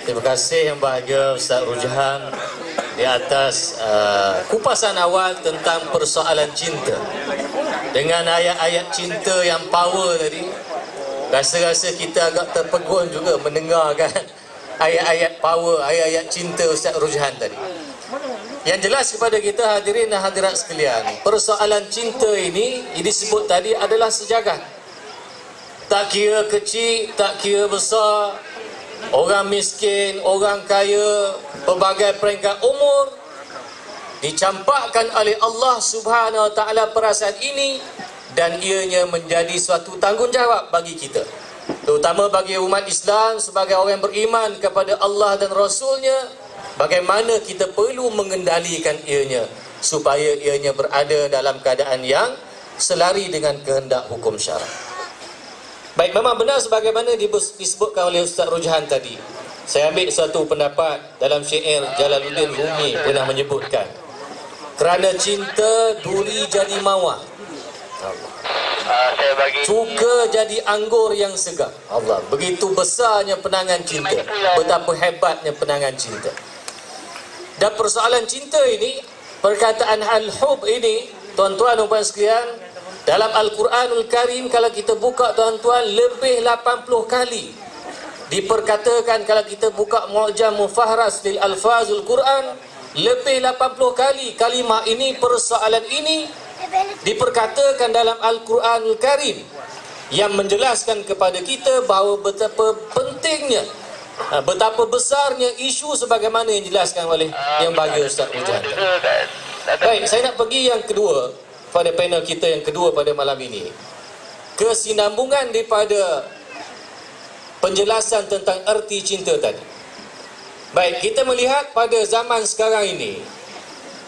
Terima kasih yang bahagia Ustaz Rujhan di atas kupasan awal tentang persoalan cinta. Dengan ayat-ayat cinta yang power tadi, rasa-rasa kita agak terpegun juga mendengarkan ayat-ayat power, ayat-ayat cinta Ustaz Rujhan tadi. Yang jelas kepada kita hadirin dan hadirat sekalian, persoalan cinta ini disebut tadi adalah sejagat. Tak kira kecil, tak kira besar, orang miskin, orang kaya, pelbagai peringkat umur, dicampakkan oleh Allah Subhanahu Wa Taala perasaan ini, dan ianya menjadi suatu tanggungjawab bagi kita, terutama bagi umat Islam sebagai orang yang beriman kepada Allah dan Rasulnya. Bagaimana kita perlu mengendalikan ianya supaya ianya berada dalam keadaan yang selari dengan kehendak hukum syarak. Baik, memang benar sebagaimana disebutkan oleh Ustaz Rujhan tadi. Saya ambil suatu pendapat dalam syair Jalaluddin Rumi pernah menyebutkan, kerana cinta duri jadi mawar, cuka jadi anggur yang segar. Allah, begitu besarnya penangan cinta, betapa hebatnya penangan cinta. Dan persoalan cinta ini, perkataan al-hub ini, tuan-tuan dan puan sekalian, dalam Al-Quranul Karim kalau kita buka tuan-tuan, lebih 80 kali diperkatakan. Kalau kita buka Mu'jam Mufahras lil Alfazul Quran, lebih 80 kali kalimah ini, persoalan ini diperkatakan dalam Al-Quranul Karim, yang menjelaskan kepada kita bahawa betapa pentingnya, betapa besarnya isu sebagaimana yang dijelaskan oleh yang bahagia Ustaz Rujhan. Baik, saya nak pergi yang kedua pada panel kita yang kedua pada malam ini, kesinambungan daripada penjelasan tentang erti cinta tadi. Baik, kita melihat pada zaman sekarang ini,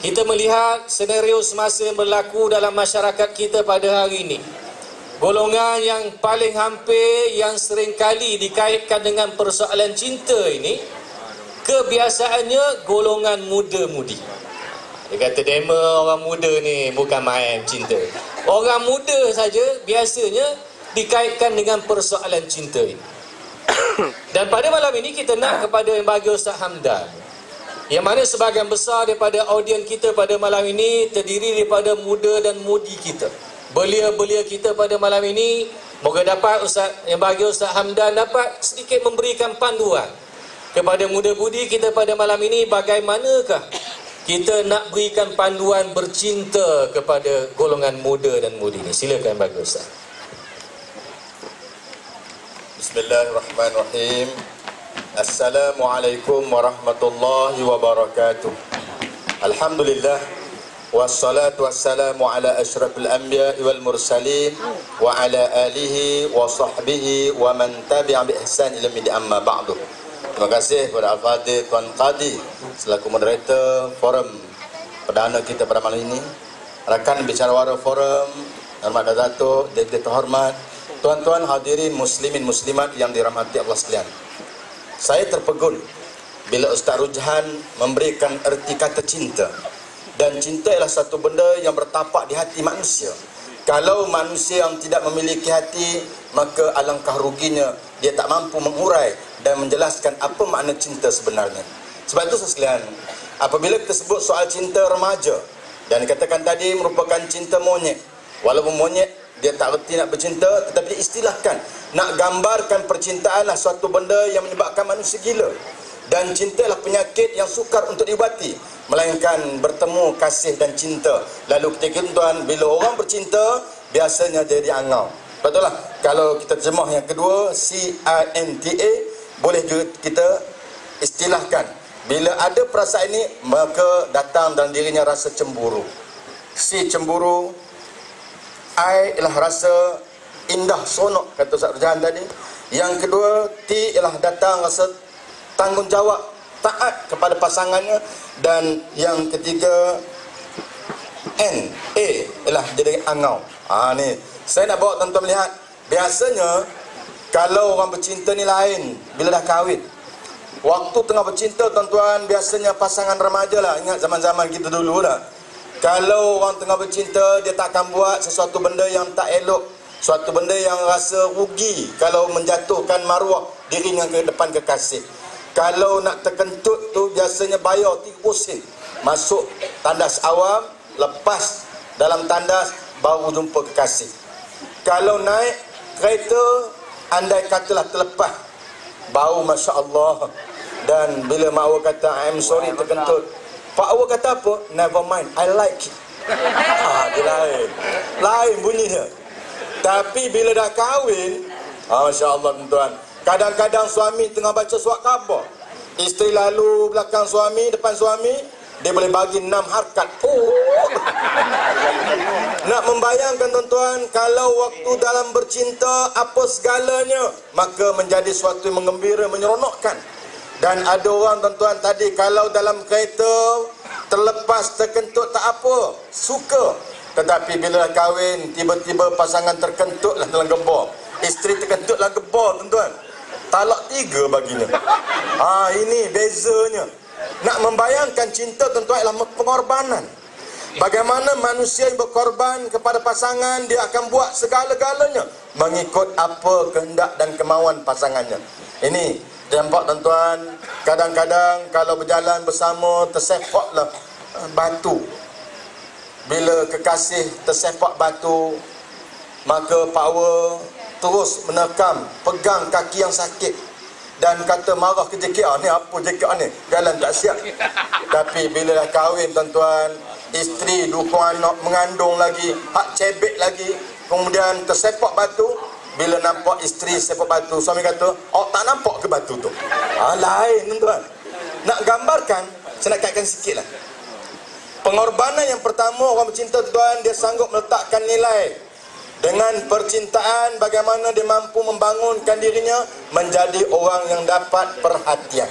kita melihat senario semasa yang berlaku dalam masyarakat kita pada hari ini. Golongan yang paling hampir, yang sering kali dikaitkan dengan persoalan cinta ini, kebiasaannya golongan muda-mudi. Dia kata demo orang muda ni bukan main cinta. Orang muda saja biasanya dikaitkan dengan persoalan cinta ini. Dan pada malam ini kita nak kepada yang bahagia Ustaz Hamdan, yang mana sebahagian besar daripada audien kita pada malam ini terdiri daripada muda dan mudi kita. Belia-belia kita pada malam ini, moga dapat Ustaz yang bahagia Ustaz Hamdan dapat sedikit memberikan panduan kepada muda-mudi kita pada malam ini, bagaimanakah kita nak berikan panduan bercinta kepada golongan muda dan mudi ini. Silakan bagi Ustaz. Bismillahirrahmanirrahim. Assalamualaikum warahmatullahi wabarakatuh. Alhamdulillah, wassalatu wassalamu ala asyrafil anbiya wal mursalin wa ala alihi wa sahbihi wa man tabi'a bi ihsan ila yaumil amma ba'du. Terima kasih kepada Al-Fadhil Tuan Qadi selaku moderator forum perdana kita pada malam ini, rakan bicara wara forum, hormat Datuk, Deputi terhormat, tuan-tuan hadirin muslimin muslimat yang dirahmati Allah sekalian. Saya terpegun bila Ustaz Rujhan memberikan erti kata cinta. Dan cinta ialah satu benda yang bertapak di hati manusia. Kalau manusia yang tidak memiliki hati, maka alangkah ruginya dia tak mampu mengurai dan menjelaskan apa makna cinta sebenarnya. Sebab itu sekalian, apabila kita sebut soal cinta remaja, dan dikatakan tadi merupakan cinta monyet, walaupun monyet dia tak reti nak bercinta, tetapi diistilahkan nak gambarkan percintaan lah suatu benda yang menyebabkan manusia gila. Dan cinta adalah penyakit yang sukar untuk diubati, melainkan bertemu kasih dan cinta. Lalu ketika tuan, bila orang bercinta, biasanya jadi angau. Betul lah. Kalau kita terjemah yang kedua, CINTA, boleh juga kita istilahkan, bila ada perasaan ini, maka datang dalam dirinya rasa cemburu. C, cemburu. I ialah rasa indah, sonok, kata Ustaz Rujhan tadi. Yang kedua, T ialah datang rasa tanggungjawab, taat kepada pasangannya. Dan yang ketiga, N, A ialah jadi angau. Ni saya nak bawa tuan-tuan melihat, biasanya kalau orang bercinta ni lain bila dah kahwin. Waktu tengah bercinta tuan-tuan, biasanya pasangan remaja lah, ingat zaman-zaman kita dulu lah, kalau orang tengah bercinta, dia tak akan buat sesuatu benda yang tak elok, suatu benda yang rasa rugi kalau menjatuhkan maruah dirinya ke depan kekasih. Kalau nak terkentut tu biasanya bayar 30 sen. Masuk tandas awam, lepas dalam tandas baru jumpa kekasih. Kalau naik kereta, andai katalah terlepas, baru Masya Allah. Dan bila mak awak kata I'm sorry terkentut, pak awak kata apa? Never mind, I like it. Dia lain bunyinya. Tapi bila dah kahwin, Masya Allah tuan-tuan, kadang-kadang suami tengah baca surat khabar, isteri lalu belakang suami, depan suami, dia boleh bagi 6 harkat. Nak membayangkan tuan-tuan, kalau waktu dalam bercinta apa segalanya, maka menjadi suatu yang menggembira, menyeronokkan. Dan ada orang tuan-tuan tadi, kalau dalam kereta terlepas, terkentut tak apa, suka. Tetapi bila kahwin, tiba-tiba pasangan terkentutlah dalam gebor, isteri terkentutlah gebor tuan-tuan, talak 3 baginya. Ini bezanya. Nak membayangkan cinta tuan-tuan adalah pengorbanan. Bagaimana manusia yang berkorban kepada pasangan, dia akan buat segala-galanya mengikut apa kehendak dan kemauan pasangannya. Ini nampak tuan-tuan, kadang-kadang kalau berjalan bersama tersepaklah batu. Bila kekasih tersepak batu, maka power terus menekam, pegang kaki yang sakit dan kata marah ke JKR, ni apa JKR ni, jalan tak siap. Tapi bila dah kahwin tuan-tuan, isteri dukung anak, mengandung lagi, hak cebek lagi, kemudian tersepak batu. Bila nampak isteri sepak batu, suami kata, tak nampak ke batu tu? Lain tuan-tuan. Nak gambarkan, saya nak kaitkan sikit lah. Pengorbanan yang pertama orang bercinta tuan, dia sanggup meletakkan nilai. Dengan percintaan, bagaimana dia mampu membangunkan dirinya menjadi orang yang dapat perhatian.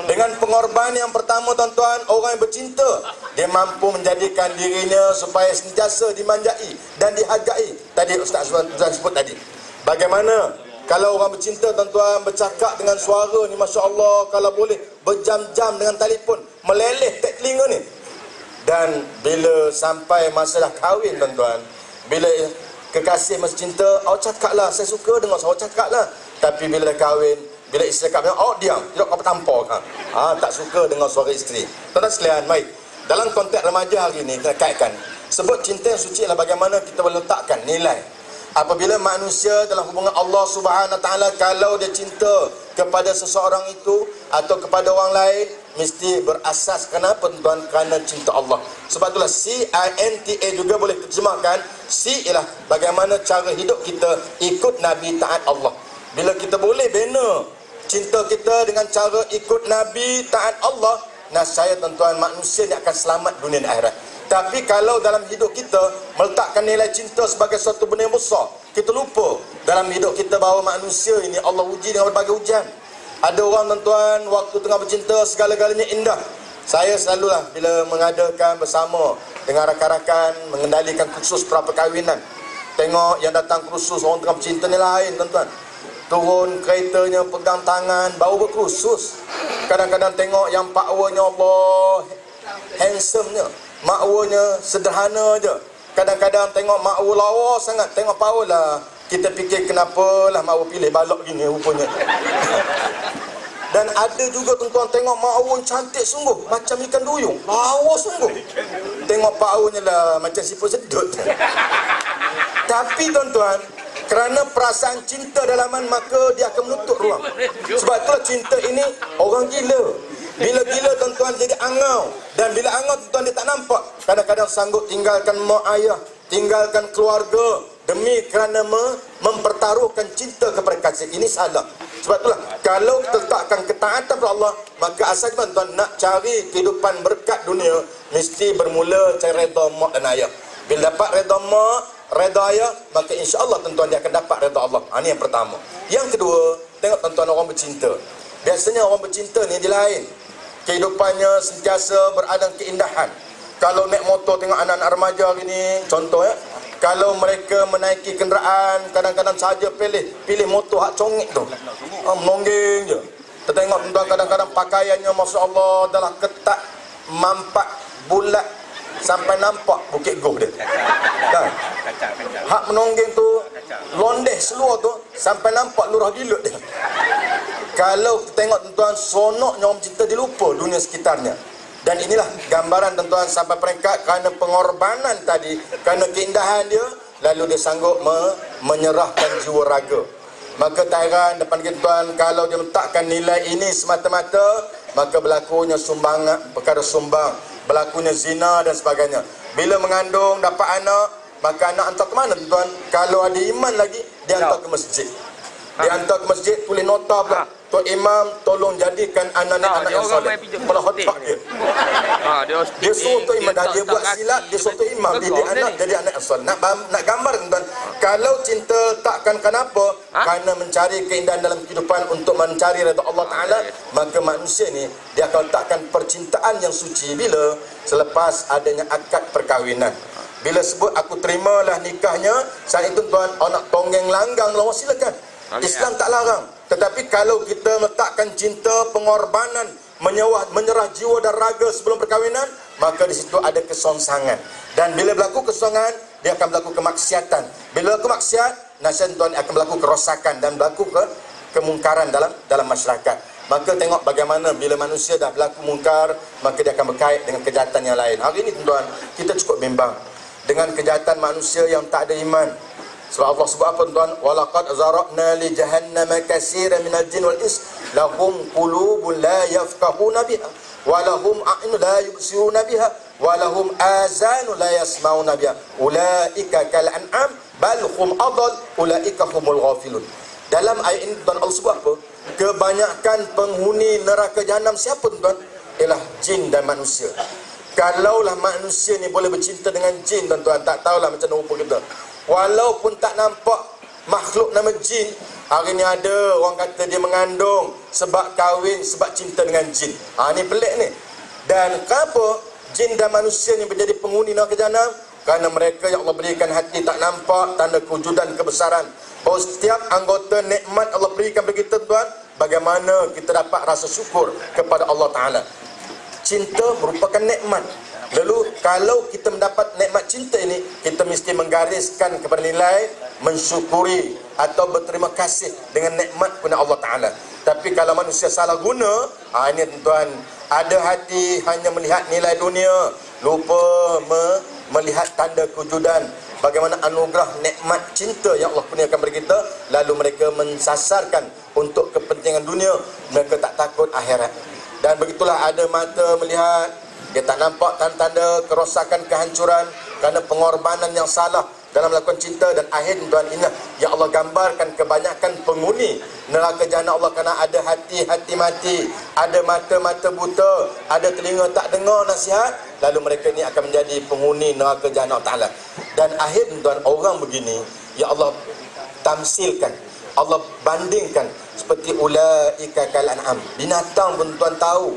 Dengan pengorbanan yang pertama tuan-tuan, orang yang bercinta, dia mampu menjadikan dirinya supaya sentiasa dimanjai dan dihargai. Tadi Ustaz sebut tadi, bagaimana kalau orang bercinta tuan-tuan bercakap dengan suara ni, Masya Allah, kalau boleh berjam-jam dengan telefon, meleleh tek telinga ni. Dan bila sampai masa dah kahwin tuan-tuan, bila kekasih masih cinta, awak cakaplah, saya suka dengar awak cakaplah. Tapi bila dah kahwin, bila isteri cakap, diam, tidak apa tampar kan. Tak suka dengar suara isteri. Tuan-tuan sekalian, baik, dalam konteks remaja hari ini kita kaitkan, sebut cinta yang suci adalah bagaimana kita meletakkan nilai. Apabila manusia dalam hubungan Allah Subhanahu Wa Taala, kalau dia cinta kepada seseorang itu atau kepada orang lain, mesti berasas kenapa tuan? Kerana cinta Allah. Sebab itulah CINTA juga boleh terjemahkan, C ialah bagaimana cara hidup kita ikut Nabi, taat Allah. Bila kita boleh bina cinta kita dengan cara ikut Nabi, taat Allah, nascaya tuan-tuan, manusia ni akan selamat dunia dan akhirat. Tapi kalau dalam hidup kita meletakkan nilai cinta sebagai suatu benda yang besar, kita lupa dalam hidup kita bahawa manusia ini Allah uji dengan berbagai ujian. Ada orang tuan-tuan, waktu tengah bercinta segala-galanya indah. Saya selalulah bila mengadakan bersama dengan rakan-rakan mengendalikan kursus pra-perkahwinan, tengok yang datang kursus orang tengah bercinta ni lain tuan-tuan. Turun keretanya, pegang tangan, baru berkursus. Kadang-kadang tengok yang pakwanya Allah handsome-nya, makwanya sederhana je. Kadang-kadang tengok makwa lawa sangat, tengok power lah. Kita fikir kenapalah makwa pilih balok gini rupanya. Dan ada juga tuan-tuan tengok makwa cantik sungguh, macam ikan duyung, lawa sungguh. Tengok powernya lah macam siput sedut. Tapi tuan-tuan, kerana perasaan cinta dalaman, maka dia akan menutup ruang. Sebab itulah cinta ini orang gila. Bila gila tuan-tuan jadi angau. Dan bila angau tuan-tuan dia tak nampak, kadang-kadang sanggup tinggalkan mak ayah, tinggalkan keluarga demi kerana mempertaruhkan cinta kepada kasih. Ini salah. Sebab itulah kalau kita letakkan ketaatan kepada Allah, maka asal tuan-tuan nak cari kehidupan berkat dunia, mesti bermula cari redha mak dan ayah. Bila dapat redha mak, redha ayah, maka insya-Allah tuan-tuan dia akan dapat redha Allah. Ini yang pertama. Yang kedua, tengok tuan-tuan orang bercinta. Biasanya orang bercinta ni dia lain. Kehidupannya sentiasa berada keindahan. Kalau naik motor, tengok anak-anak remaja hari ni, contoh ya, kalau mereka menaiki kenderaan, kadang-kadang saja pilih motor hak congek tu, menonggeng je. Kita tengok tuan-tuan kadang-kadang pakaiannya Masya Allah adalah ketat, mampak, bulat, sampai nampak bukit goh dia. Kan? Hak menonggeng tu, londeh seluar tu, sampai nampak lurah gilut dia. Kalau kita tengok tuan-tuan, sonoknya orang cinta dilupa dunia sekitarnya. Dan inilah gambaran tuan-tuan sampai peringkat kerana pengorbanan tadi, kerana keindahan dia, lalu dia sanggup menyerahkan jiwa raga. Maka tak heran depan kita tuan, kalau dia letakkan nilai ini semata-mata, maka berlakunya sumbangan, perkara sumbang, berlakunya zina dan sebagainya. Bila mengandung dapat anak, maka anak hantar ke mana tuan? Kalau ada iman lagi, dia hantar ke masjid. Dia hantar ke masjid, tulis nota pula. Tok Imam, tolong jadikan anak yang soleh. Kepala otak dia. Dia suruh Tok Imam, dah dia buat silap, dia suruh Tok Imam didik anak jadi anak yang soleh. Nak gambar tuan, kalau cinta takkan kenapa? Kerana mencari keindahan dalam kehidupan untuk mencari redha Allah Ta'ala, maka manusia ni dia akan letakkan percintaan yang suci bila selepas adanya akad perkahwinan. Bila sebut aku terimalah nikahnya, saat itu tuan, nak tonggeng langgang lawan silakan. Islam tak larang. Tetapi kalau kita letakkan cinta, pengorbanan, menyerah jiwa dan raga sebelum perkahwinan, maka di situ ada kesongsangan. Dan bila berlaku kesongsangan, dia akan berlaku kemaksiatan. Bila berlaku maksiat, nasihat tuan akan berlaku kerosakan dan berlaku kemungkaran dalam masyarakat. Maka tengok bagaimana bila manusia dah berlaku mungkar, maka dia akan berkait dengan kejahatan yang lain. Hari ini tuan, kita cukup bimbang dengan kejahatan manusia yang tak ada iman. Sebab Allah sebut apa tuan? Walaqad zara'na li jahannama katsiran minal jin wal ins lahum qulubun la yafqahuna biha wa lahum a'yun la yubsiruna biha wa lahum azanu la yasma'una biha ulaika kal an'am bal hum adall ulaika humul ghafilun. Dalam ayat ini tuan, Allah sebut apa? Kebanyakan penghuni neraka jahanam siapa tuan? Ialah jin dan manusia. Kalaulah manusia ni boleh bercinta dengan jin tuan-tuan, tak tahulah macam mana rupa kita. Walaupun tak nampak makhluk nama jin, hari ni ada orang kata dia mengandung sebab kahwin, sebab cinta dengan jin. Ni pelik ni. Dan kenapa jin dan manusia ni menjadi penghuni neraka jahanam? Kerana mereka yang Allah berikan hati tak nampak tanda kewujudan kebesaran. Bahawa setiap anggota nikmat Allah berikan bagi kita tuan, bagaimana kita dapat rasa syukur kepada Allah Ta'ala. Cinta merupakan nikmat. Lalu kalau kita mendapat nikmat cinta ini, kita mesti menggariskan kepada nilai mensyukuri atau berterima kasih dengan nikmat kepada Allah Ta'ala. Tapi kalau manusia salah guna, ini tuan, ada hati hanya melihat nilai dunia, lupa melihat tanda kewujudan, bagaimana anugerah nikmat cinta yang Allah kurniakan kepada kita, lalu mereka mensasarkan untuk kepentingan dunia, mereka tak takut akhirat. Dan begitulah ada mata melihat, dia tak nampak tanda-tanda kerosakan, kehancuran kerana pengorbanan yang salah dalam melakukan cinta. Dan akhir tuan, inilah yang Allah gambarkan kebanyakan penghuni neraka jahanam Allah, kerana ada hati-hati mati, ada mata-mata buta, ada telinga tak dengar nasihat, lalu mereka ni akan menjadi penghuni neraka jahanam Ta'ala. Dan akhir tuan, orang begini ya Allah tamsilkan, Allah bandingkan seperti ulaika kal an'am. Binatang pun tuan tahu.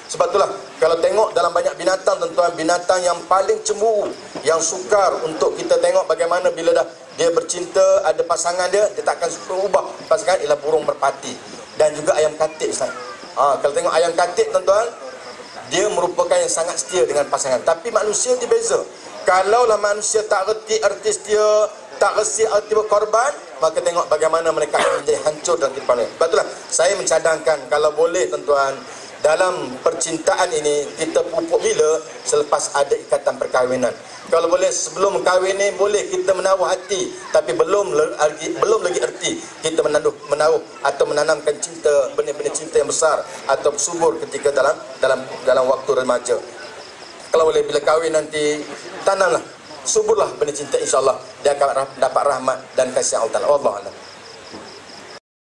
Sebab itulah kalau tengok dalam banyak binatang tuan-tuan, binatang yang paling cemburu, yang sukar untuk kita tengok bagaimana bila dah dia bercinta, ada pasangan dia takkan suka ubah pasangan, ialah burung merpati dan juga ayam katik Ustaz. Kalau tengok ayam katik tuan-tuan, dia merupakan yang sangat setia dengan pasangan. Tapi manusia dia beza. Kalaulah manusia tak reti arti setia, tak reti arti berkorban, maka tengok bagaimana mereka akan menjadi hancur dalam kehidupan. Sebab itulah saya mencadangkan, kalau boleh tuan-tuan, dalam percintaan ini kita pupuk bila selepas ada ikatan perkahwinan. Kalau boleh sebelum kahwin ni boleh kita menaruh hati, tapi belum lagi erti kita menaruh atau menanamkan cinta, benih-benih cinta yang besar atau subur ketika dalam waktu remaja. Kalau boleh bila kahwin nanti tanamlah, suburlah benih cinta, insya-Allah dia akan dapat rahmat dan kasih Allah Ta'ala. Wallahu a'lam.